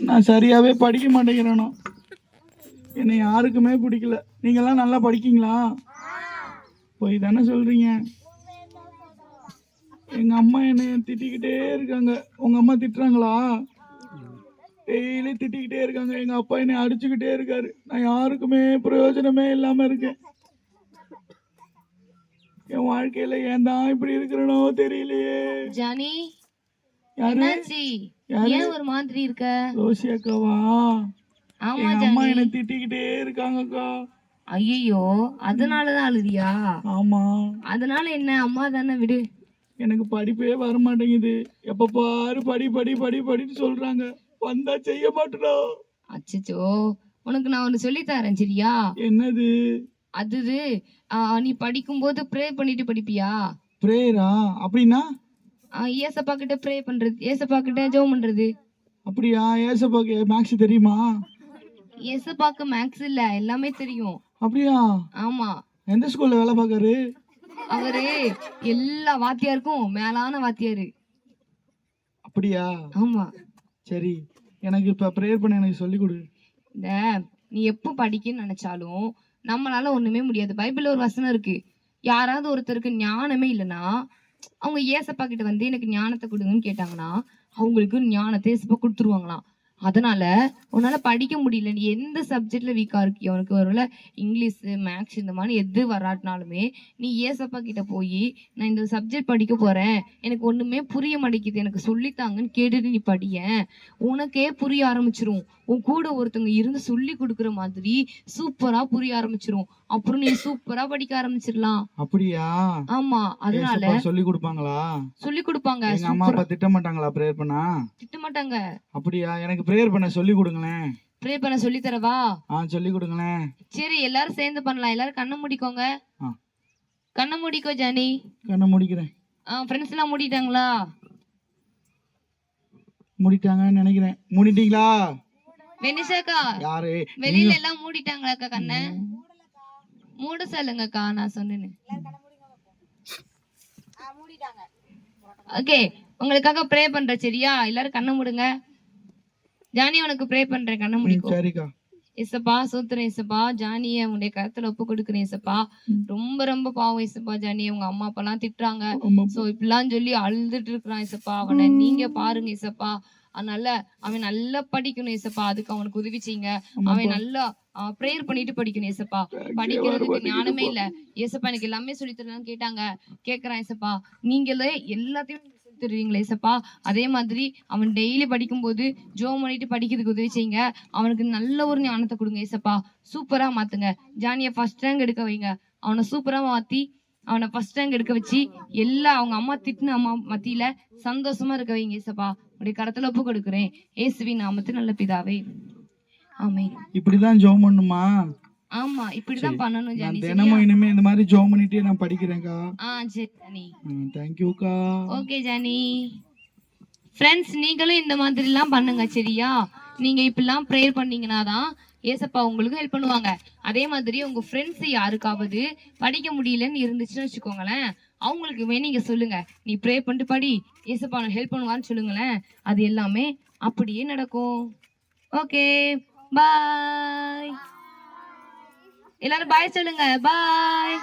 நான் சரியாவே படிக்க மாட்டேங்கிறேனோ, என்னை யாருக்குமே பிடிக்கல. நீங்கெல்லாம் நல்லா படிக்கீங்களா? போய் தானே சொல்றீங்க. எங்க அம்மா என்னை திட்டிக்கிட்டே இருக்காங்க. உங்க அம்மா திட்டுறாங்களா? டெய்லி திட்டிக்கிட்டே இருக்காங்க. எங்க அப்பா என்னை அடிச்சுக்கிட்டே இருக்காரு. நான் யாருக்குமே பிரயோஜனமே இல்லாம இருக்கேன். என் வாழ்க்கையில ஏன் தான் இப்படி இருக்கிறனோ தெரியலையே. ஜானி, யாரு? என்னாச்சு? ஏன் ஒரு மாதிரி இருக்க? ரோசி அக்காவா? ஆமா எங்க அம்மா ஜானி. என்னை திட்டிக்கிட்டே இருக்காங்க அக்கா. ஐயோ, அதனாலதான் அழுதியா? ஆமா. அதனால என்ன, அம்மா தானே, விடு. எனக்கு படிப்பே வர மாட்டேங்குது. எப்ப பாரு படி படி படி படின்னு சொல்றாங்க. வந்தா செய்ய மாட்டேனா? அச்சச்சோ, உனக்கு நான் ஒண்ணு சொல்லி தரேன், சரியா? என்னது? அது நீ படிக்கும்போது ப்ரே பண்ணிட்டு படிப்பியா? பிரேயரா? அப்படின்னா? ஏசப்பா கிட்ட ப்ரே பண்றது, ஏசப்பா கிட்ட ஜெபம் பண்றது. அப்படியா? ஏசப்பாக்கு மேக்ஸ் தெரியுமா? ஏசப்பாக்கு மேக்ஸ் இல்ல, எல்லாமே தெரியும். அப்படியா? ஆமா, எந்த ஸ்கூல்ல வேலை பார்க்காரு? அவரு எல்லா வாத்தியாருக்கும் மேலான வாத்தியாரு. அப்படியா? ஆமா. சரி, எனக்கு இப்ப ப்ரேயர் பண்ண எனக்கு சொல்லி கொடு. இந்த நீ எப்போ படிக்கன்னு நினைச்சாலும் நம்மளால ஒண்ணுமே முடியாது. பைபிள்ல ஒரு வசனம் இருக்கு, யாராவது ஒருத்தருக்கு ஞானமே இல்லைன்னா அவங்க ஏசப்பா கிட்ட வந்து எனக்கு ஞானத்தை கொடுங்கன்னு கேட்டாங்கன்னா அவங்களுக்கு ஞானத்தை ஏசப்பா கொடுத்துருவாங்களாம். அதனால உன்னால படிக்க முடியல, நீ எந்த சப்ஜெக்ட்ல வீக்கா இருக்கியோ, உனக்கு ஒருவேளை இங்கிலீஷ், மேக்ஸ் இந்த மாதிரி எது வராட்டினாலுமே நீ ஏசப்பா கிட்ட போய் நான் இந்த சப்ஜெக்ட் படிக்க போறேன், எனக்கு ஒண்ணுமே புரிய மாட்டேங்குது, எனக்கு சொல்லித்தாங்கன்னு கேட்டுட்டு நீ படியேன், உனக்கே புரிய ஆரம்பிச்சிரும். உன் கூட ஒருத்தவங்க இருந்து சொல்லி கொடுக்குற மாதிரி சூப்பரா புரிய ஆரம்பிச்சிரும். அப்புறம் நீ சூப்பரா படிக்க ஆரம்பிச்சிடலாம். அப்படியா? ஆமா, அதனால ஏசப்பா சொல்லி கொடுப்பாங்களா? சொல்லி கொடுப்பாங்க. எங்க அம்மா அப்பா திட்ட மாட்டாங்களா ப்ரேயர் பண்ணா? திட்ட மாட்டாங்க. அப்படியா? எனக்கு ப்ரேயர் பண்ண சொல்லி கொடுங்களேன். ப்ரே பண்ண சொல்லி தரவா? சொல்லி கொடுங்களேன். சரி, எல்லாரும் சேர்ந்து பண்ணலாம். எல்லாரும் கண்ணை மூடிக்கோங்க. ஆ. கண்ணை மூடிக்கோ ஜானி. கண்ணை முடிக்கிறேன். ஃப்ரெண்ட்ஸ் எல்லாம் மூடிட்டாங்களா? மூடிட்டாங்கன்னு நினைக்கிறேன். மூடிட்டீங்களா? வெனிஷாக்கா, யாரு? வெளியில எல்லாம் மூடிட்டாங்களாக்கா? கண்ணை மூட சொல்லுங்கக்கா, நான் சொன்னேன்னு. ஓகே, உங்களுக்காக ப்ரே பண்றேன், சரியா? எல்லாரும் கண்ணை மூடுங்க. ஜானி, உனக்கு ப்ரே பண்றேன், கண்ணை மூடிக்கோ. சரிக்கா. ஏசப்பா, சூத்திரம் ஏசப்பா, ஜானிய உங்களுடைய கருத்துல ஒப்பு கொடுக்குறேன் ஏசப்பா. ரொம்ப ரொம்ப பாவம் ஏசப்பா, ஜானிய உங்க அம்மா அப்பா எல்லாம் திட்டுறாங்க. சோ இப்படிலாம் சொல்லி அழுதுட்டு இருக்கிறான் ஏசப்பா. அவனை நீங்க பாருங்க ஏசப்பா. அதனால அவன் நல்லா படிக்கணும் ஏசப்பா, அதுக்கு அவனுக்கு உதவி செய்யுங்க. அவன் நல்லா ப்ரேயர் பண்ணிட்டு படிக்கணும் ஏசப்பா. படிக்கிறதுக்கு ஞானமே இல்ல ஏசப்பா, எனக்கு எல்லாமே சொல்லித்தரலாம்னு கேக்குறான் ஏசப்பா. நீங்களே எல்லாத்தையும் தருவீங்களா ஏசப்பா? அதே மாதிரி அவன் டெய்லி படிக்கும்போது ஜோம் பண்ணிட்டு படிக்கிறதுக்கு உதவி செய்யுங்க. அவனுக்கு நல்ல ஒரு ஞானத்தை கொடுங்க ஏசப்பா. சூப்பரா மாத்துங்க. ஜானிய ஃபர்ஸ்ட் ரேங்க் எடுக்க வைங்க. அவனை சூப்பரா மாத்தி அவனை ஃபர்ஸ்ட் ரேங்க் எடுக்க வச்சு எல்லா அவங்க அம்மா திட்டின அம்மா மத்தியில சந்தோஷமா இருக்க வைங்க ஏசப்பா. உடைய கரத்துல ஒப்பு கொடுக்குறேன் இயேசுவின் நாமத்தில் நல்ல பிதாவே, ஆமென். இப்படிதான் ஜெபம் பண்ணுமா? ஆமா, இப்படிதான் பண்ணணும் ஜானி. தினமும் இனிமே இந்த மாதிரி ஜெபம் பண்ணிட்டே நான் படிக்கிறேன்க்கா. சரி ஜானி. தேங்க் யூக்கா. Okay Johnny. ஃப்ரெண்ட்ஸ், நீங்களும் இந்த மாதிரி எல்லாம் பண்ணுங்க, சரியா? நீங்க இப்படிலாம் ப்ரேயர் பண்ணீங்கன்னா தான் ஏசப்பா உங்களுக்கு ஹெல்ப் பண்ணுவாங்க. அதே மாதிரி உங்க ஃப்ரெண்ட்ஸ் யாருக்காவது படிக்க முடியலன்னு இருந்துச்சுன்னு வச்சுக்கோங்களேன், அவங்களுக்கு நீங்க சொல்லுங்க, நீ ப்ரே பண்ணிட்டு படி, ஏசப்பா ஹெல்ப் பண்ணுவான்னு சொல்லுங்களேன். அது எல்லாமே அப்படியே நடக்கும். ஓகே, பாய். எல்லாரும் பாய் சொல்லுங்க. பாய்.